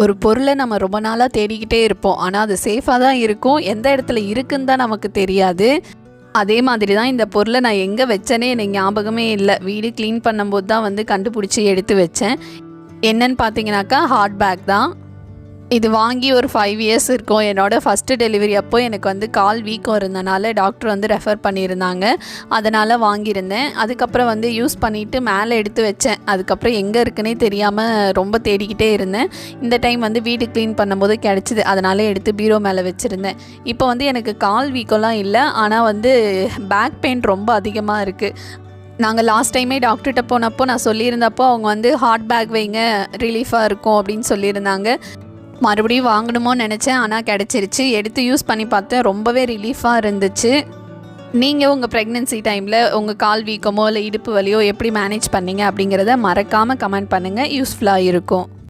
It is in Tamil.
ஒரு பொருளை நம்ம ரொம்ப நாளாக தேடிக்கிட்டே இருப்போம். ஆனால் அது சேஃபாக தான் இருக்கும், எந்த இடத்துல இருக்குன்னு தான் நமக்கு தெரியாது. அதே மாதிரி தான் இந்த பொருளை நான் எங்கே வச்சேனே எனக்கு ஞாபகமே இல்லை. வீடு க்ளீன் பண்ணும்போது தான் வந்து கண்டுபிடிச்சி எடுத்து வச்சேன். என்னன்னு பார்த்தீங்கன்னாக்கா ஹாட் பேக் தான். இது வாங்கி ஒரு 5 இயர்ஸ் இருக்கும். என்னோடய ஃபஸ்ட்டு டெலிவரி அப்போ எனக்கு வந்து கால் வீக்கம் இருந்தனால டாக்டர் வந்து ரெஃபர் பண்ணியிருந்தாங்க. அதனால் வாங்கியிருந்தேன். அதுக்கப்புறம் வந்து யூஸ் பண்ணிவிட்டு மேலே எடுத்து வச்சேன். அதுக்கப்புறம் எங்கே இருக்குன்னே தெரியாமல் ரொம்ப தேடிக்கிட்டே இருந்தேன். இந்த டைம் வந்து வீடு க்ளீன் பண்ணும்போது கிடச்சிது. அதனால் எடுத்து பீரோ மேலே வச்சுருந்தேன். இப்போ வந்து எனக்கு கால் வீக்கம்லாம் இல்லை, ஆனால் வந்து பேக் பெயின் ரொம்ப அதிகமாக இருக்குது. நாங்கள் லாஸ்ட் டைமே டாக்டர்கிட்ட போனப்போ நான் சொல்லியிருந்தப்போ அவங்க வந்து ஹாட் பேக் வைங்க, ரிலீஃபாக இருக்கும் அப்படின்னு சொல்லியிருந்தாங்க. மறுபடியும் வாங்கணுமோன்னு நினச்சேன், ஆனால் கிடச்சிருச்சு. எடுத்து யூஸ் பண்ணி பார்த்தேன், ரொம்பவே ரிலீஃபாக இருந்துச்சு. நீங்கள் உங்கள் ப்ரெக்னென்சி டைமில் உங்கள் கால் வீக்கமோ இல்லை இடுப்பு வலியோ எப்படி மேனேஜ் பண்ணீங்க அப்படிங்கிறத மறக்காமல் கமெண்ட் பண்ணுங்கள். யூஸ்ஃபுல்லாக இருக்கும்.